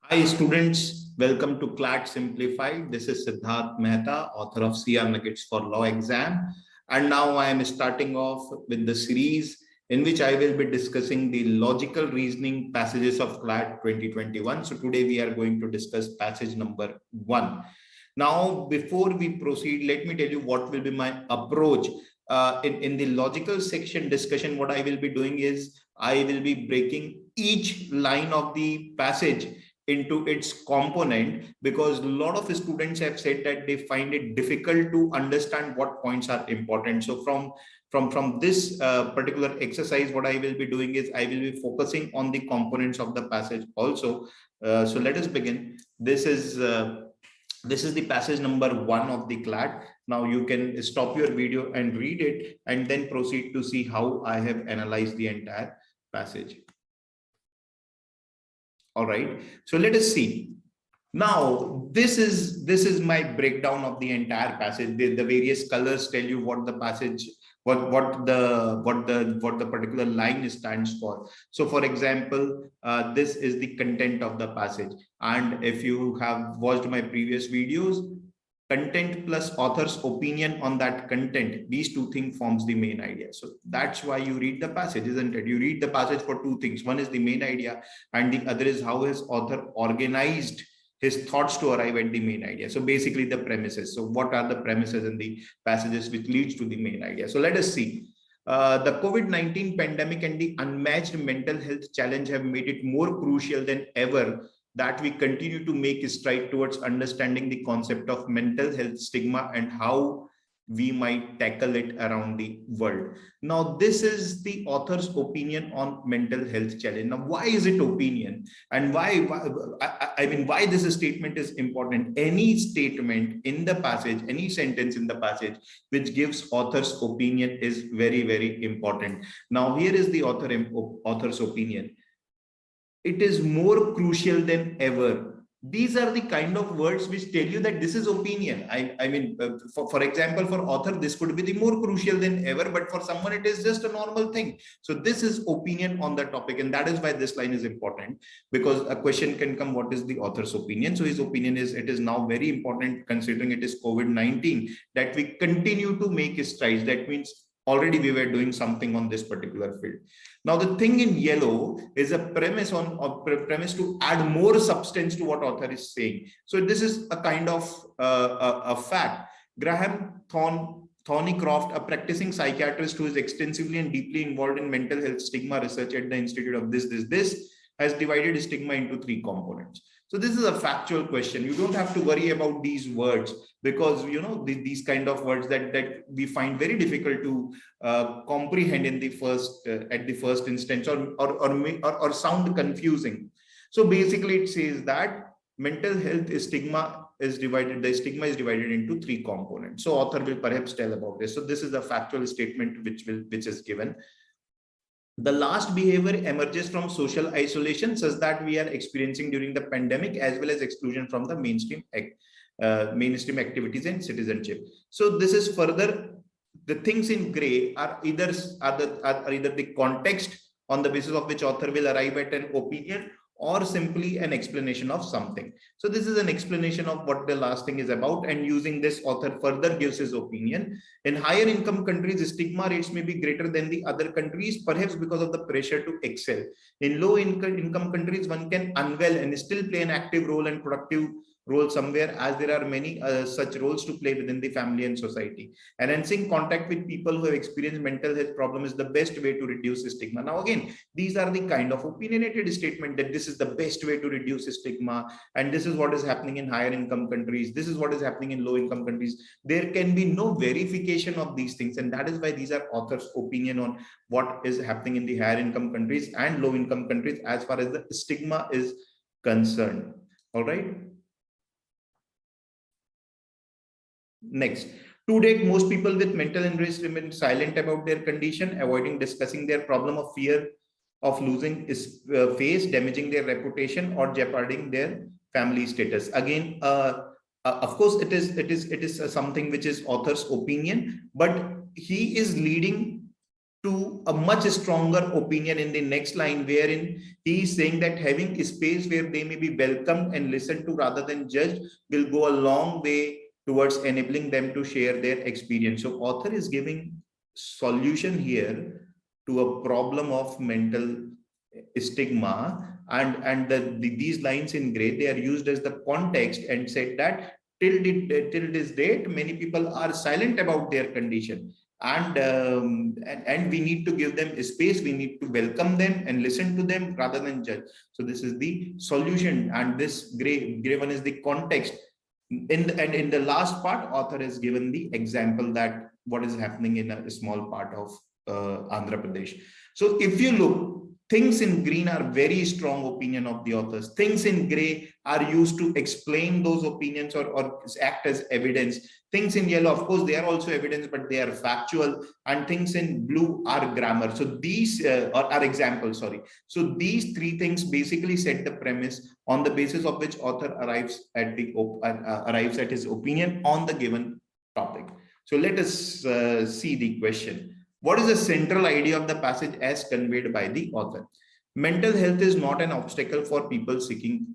Hi students, welcome to CLAT Simplified. This is Siddharth Mehta, author of CR Nuggets for Law Exam. And now I am starting off with the series in which I will be discussing the logical reasoning passages of CLAT 2021. So today we are going to discuss passage number 1. Now, before we proceed, let me tell you what will be my approach. In the logical section discussion, what I will be doing is I will be breaking each line of the passage into its component, because a lot of students have said that they find it difficult to understand what points are important. So from this particular exercise, what I will be doing is I will be focusing on the components of the passage also. So let us begin. This is the passage number 1 of the CLAT. Now you can stop your video and read it and then proceed to see how I have analyzed the entire passage. All right, so let us see. Now this is my breakdown of the entire passage. The various colors tell you what the passage, what the particular line stands for. So for example, this is the content of the passage, and if you have watched my previous videos, content plus author's opinion on that content, these two things forms the main idea. So that's why you read the passage, isn't it? You read the passage for two things. One is the main idea and the other is how his author organized his thoughts to arrive at the main idea. So basically the premises. So what are the premises in the passages which leads to the main idea? So let us see. The COVID-19 pandemic and the unmatched mental health challenge have made it more crucial than ever that we continue to make a stride towards understanding the concept of mental health stigma and how we might tackle it around the world. Now, this is the author's opinion on mental health challenge. Now, why is it opinion? And why this statement is important? Any statement in the passage, any sentence in the passage which gives author's opinion is very, very important. Now, here is the author's opinion. It is more crucial than ever. These are the kind of words which tell you that this is opinion. For example, for author, this could be the more crucial than ever, but for someone, it is just a normal thing. So this is opinion on the topic. And that is why this line is important, because a question can come, what is the author's opinion? So his opinion is, it is now very important considering it is COVID-19 that we continue to make strides. That means already we were doing something on this particular field. Now, the thing in yellow is a premise to add more substance to what author is saying. So this is a kind of a fact. Graham Thornycroft, a practicing psychiatrist who is extensively and deeply involved in mental health stigma research at the Institute of this, has divided stigma into 3 components. So this is a factual question. You don't have to worry about these words, because these kind of words that we find very difficult to comprehend in the first at the first instance, or sound confusing. So basically it says that mental health stigma is divided, the stigma is divided into 3 components. So author will perhaps tell about this. So this is a factual statement which is given. The last behavior emerges from social isolation, such that we are experiencing during the pandemic, as well as exclusion from the mainstream activities and citizenship. So this is further, the things in gray are either the context on the basis of which author will arrive at an opinion, or simply an explanation of something. So this is an explanation of what the last thing is about, and using this, author further gives his opinion. In higher income countries, stigma rates may be greater than the other countries, perhaps because of the pressure to excel. In low income countries, one can unwell and still play an active role and productive role somewhere, as there are many such roles to play within the family and society. Enhancing contact with people who have experienced mental health problem is the best way to reduce stigma. Now again, these are the kind of opinionated statement that this is the best way to reduce stigma, and this is what is happening in higher income countries, this is what is happening in low income countries. There can be no verification of these things, and that is why these are author's opinion on what is happening in the higher income countries and low income countries as far as the stigma is concerned. All right. Next, to date, most people with mental illness remain silent about their condition, avoiding discussing their problem of fear of losing his face, damaging their reputation, or jeopardizing their family status. Again, of course, it is something which is author's opinion, but he is leading to a much stronger opinion in the next line, wherein he is saying that having a space where they may be welcomed and listened to rather than judged will go a long way towards enabling them to share their experience. So author is giving solution here to a problem of mental stigma, and these lines in gray, they are used as the context and said that till this date many people are silent about their condition, and we need to give them a space, we need to welcome them and listen to them rather than judge. So this is the solution, and this gray one is the context. And in the last part, author has given the example that what is happening in a small part of Andhra Pradesh. So if you look, things in green are very strong opinion of the authors. Things in gray are used to explain those opinions or act as evidence. Things in yellow, of course, they are also evidence, but they are factual. And things in blue are grammar. So these are examples, sorry. So these three things basically set the premise on the basis of which author arrives at his opinion on the given topic. So let us see the question. What is the central idea of the passage as conveyed by the author? Mental health is not an obstacle for people seeking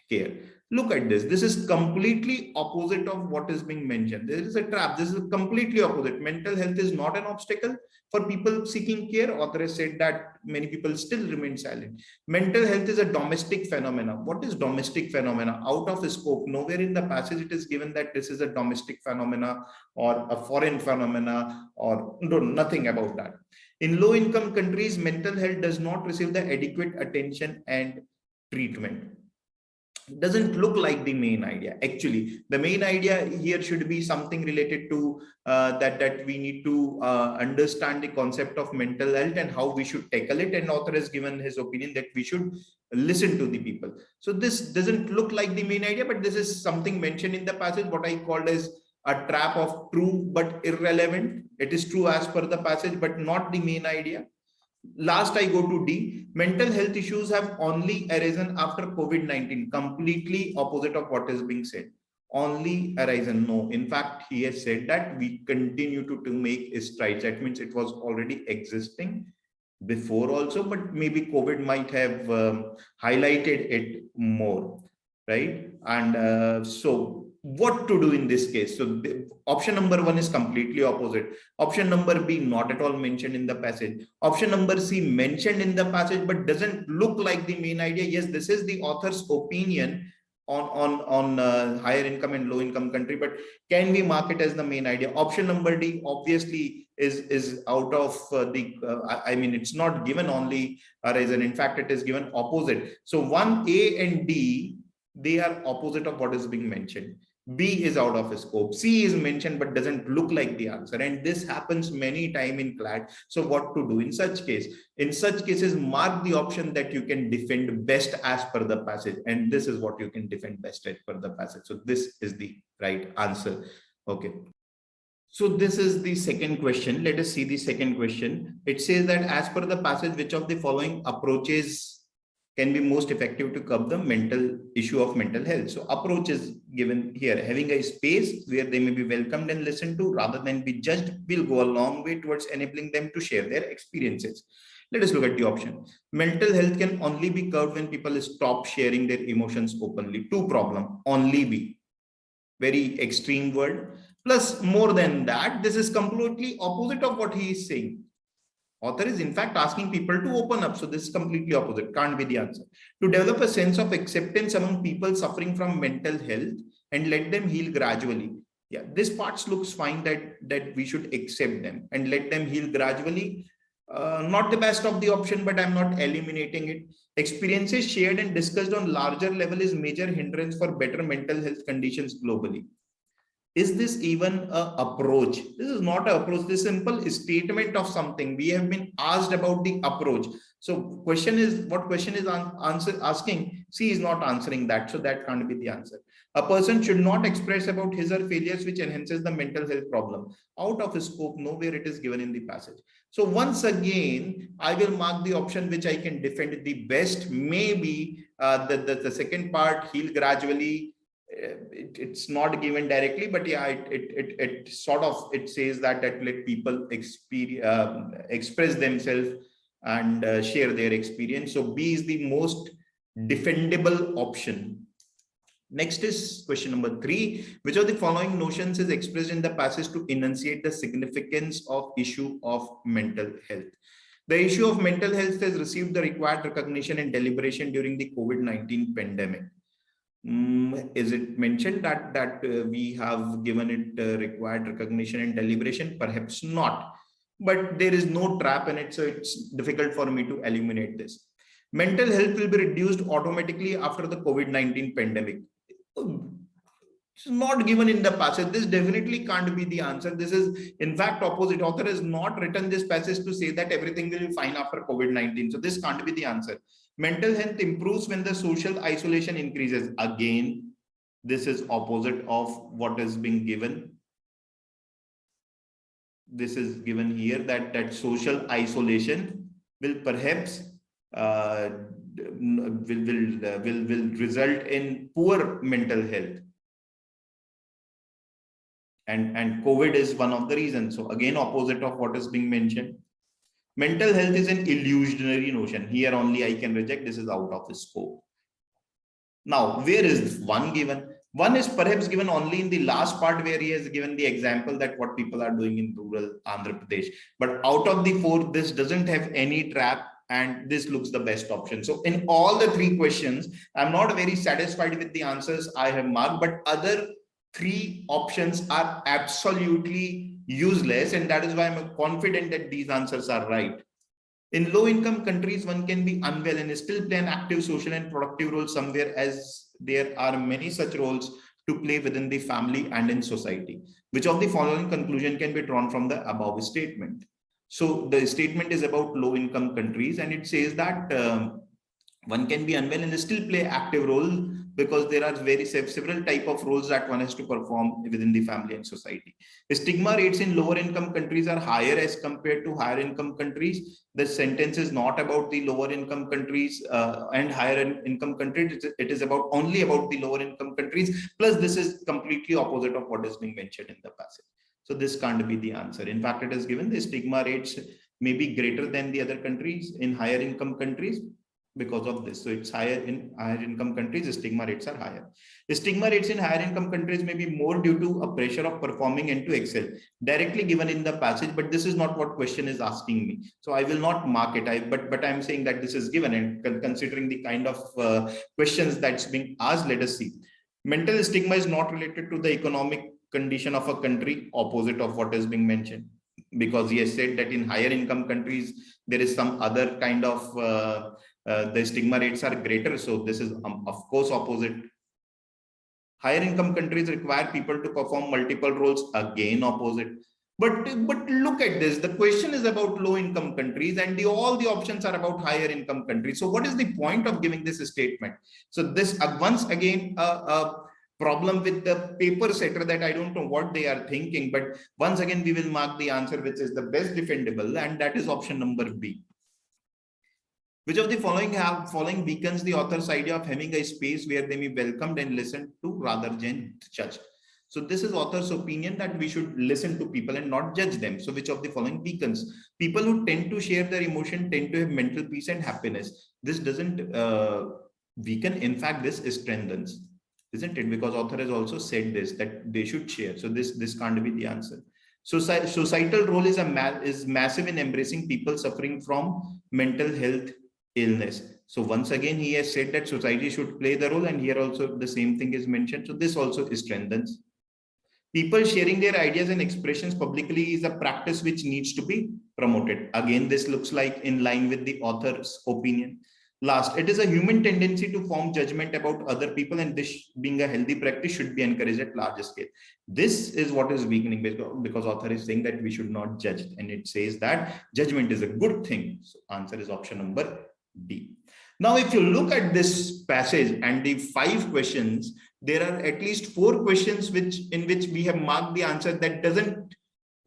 care. Look at this. This is completely opposite of what is being mentioned. There is a trap. This is completely opposite. Mental health is not an obstacle for people seeking care. Author has said that many people still remain silent. Mental health is a domestic phenomena. What is domestic phenomena? Out of scope. Nowhere in the passage it is given that this is a domestic phenomena or a foreign phenomena, or no, nothing about that. In low income countries, mental health does not receive the adequate attention and treatment. Doesn't look like the main idea. Actually, the main idea here should be something related to that we need to understand the concept of mental health and how we should tackle it, and author has given his opinion that we should listen to the people. So this doesn't look like the main idea, but this is something mentioned in the passage, what I called as a trap of true but irrelevant. It is true as per the passage, but not the main idea. Last, I go to D. Mental health issues have only arisen after COVID-19. Completely opposite of what is being said. Only arisen. No. In fact, he has said that we continue to make strides. That means it was already existing before also, but maybe COVID might have highlighted it more, right? And so what to do in this case? So option number 1 is completely opposite. Option number B, not at all mentioned in the passage. Option number C, mentioned in the passage but doesn't look like the main idea. Yes, this is the author's opinion on higher income and low income country, but can we mark it as the main idea? Option number D obviously is out of I mean, it's not given only a reason. In fact, it is given opposite. So 1A and D, they are opposite of what is being mentioned. B is out of scope. C is mentioned but doesn't look like the answer, and this happens many times in CLAT. So what to do in such case? In such cases, mark the option that you can defend best as per the passage, and this is what you can defend best as per the passage. So this is the right answer. Okay. So this is the second question. Let us see the second question. It says that as per the passage, which of the following approaches can be most effective to curb the mental issue of mental health? So approach is given here. Having a space where they may be welcomed and listened to rather than be judged will go a long way towards enabling them to share their experiences. Let us look at the option. Mental health can only be curbed when people stop sharing their emotions openly. Two problem, only be. Very extreme word. Plus more than that, this is completely opposite of what he is saying. Author is in fact asking people to open up. So this is completely opposite. Can't be the answer. To develop a sense of acceptance among people suffering from mental health and let them heal gradually. Yeah, this part looks fine, that we should accept them and let them heal gradually. Not the best of the option, but I'm not eliminating it. Experiences shared and discussed on larger level is major hindrance for better mental health conditions globally. Is this even an approach? This is not an approach. This simple statement of something. We have been asked about the approach. So question is, what question is asking? C is not answering that. So that can't be the answer. A person should not express about his or failures which enhances the mental health problem. Out of scope, nowhere it is given in the passage. So once again, I will mark the option which I can defend the best. Maybe the second part, heal gradually, it's not given directly, but yeah, it sort of, it says that let people express themselves and share their experience. So B is the most defendable option. Next is question number 3. Which of the following notions is expressed in the passage to enunciate the significance of issue of mental health? The issue of mental health has received the required recognition and deliberation during the COVID-19 pandemic. Is it mentioned that we have given it required recognition and deliberation? Perhaps not, but there is no trap in it, so it's difficult for me to eliminate this. Mental health will be reduced automatically after the COVID-19 pandemic. It's not given in the passage. This definitely can't be the answer. This is, in fact, opposite. Author has not written this passage to say that everything will be fine after COVID-19. So this can't be the answer. Mental health improves when the social isolation increases. Again, this is opposite of what is being given. This is given here that social isolation will perhaps will result in poor mental health. And COVID is one of the reasons. So again, opposite of what is being mentioned. Mental health is an illusionary notion. Here only I can reject. This is out of the scope. Now, where is one given? One is perhaps given only in the last part, where he has given the example that what people are doing in rural Andhra Pradesh. But out of the 4, this doesn't have any trap, and this looks the best option. So in all the 3 questions, I'm not very satisfied with the answers I have marked, but other 3 options are absolutely useless, and that is why I'm confident that these answers are right. In low-income countries, one can be unwell and still play an active social and productive role somewhere, as there are many such roles to play within the family and in society. Which of the following conclusion can be drawn from the above statement? So the statement is about low-income countries, and it says that one can be unwell and still play active role, because there are several type of roles that one has to perform within the family and society. The stigma rates in lower income countries are higher as compared to higher income countries. The sentence is not about the lower income countries and higher income countries. It is about only about the lower income countries. Plus, this is completely opposite of what is being mentioned in the passage. So this can't be the answer. In fact, it is given the stigma rates may be greater than the other countries in higher income countries because of this. So it's higher in higher income countries, the stigma rates are higher. The stigma rates in higher income countries may be more due to a pressure of performing and to excel, directly given in the passage, but this is not what question is asking me. So I will not mark it. But I'm saying that this is given, and considering the kind of questions that's being asked, let us see. Mental stigma is not related to the economic condition of a country, opposite of what is being mentioned, because he has said that in higher income countries, there is some other kind of the stigma rates are greater. So this is of course opposite. Higher income countries require people to perform multiple roles, again opposite. But look at this, the question is about low income countries, and all the options are about higher income countries. So what is the point of giving this statement? So this once again problem with the paper setter, that I don't know what they are thinking, but once again we will mark the answer which is the best defendable, and that is option number B. Which of the following weakens the author's idea of having a space where they may be welcomed and listened to rather than judged? So this is author's opinion that we should listen to people and not judge them. So which of the following weakens? People who tend to share their emotion tend to have mental peace and happiness. This doesn't weaken. In fact, this strengthens, isn't it? Because author has also said this, that they should share. So this can't be the answer. Societal role is massive in embracing people suffering from mental health illness. So once again, he has said that society should play the role, and here also the same thing is mentioned. So this also strengthens. People sharing their ideas and expressions publicly is a practice which needs to be promoted. Again, this looks like in line with the author's opinion. Last, it is a human tendency to form judgment about other people, and this being a healthy practice should be encouraged at larger scale. This is what is weakening, because author is saying that we should not judge, and it says that judgment is a good thing. So answer is option number D. Now, if you look at this passage and the 5 questions, there are at least 4 questions in which we have marked the answer that doesn't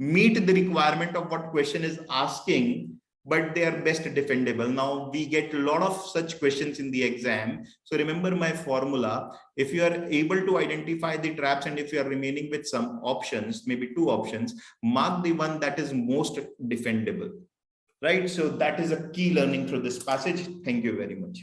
meet the requirement of what question is asking. but they are best defendable. Now we get a lot of such questions in the exam. So remember my formula. If you are able to identify the traps and if you are remaining with some options, maybe two options, mark the one that is most defendable, right? So that is a key learning through this passage. Thank you very much.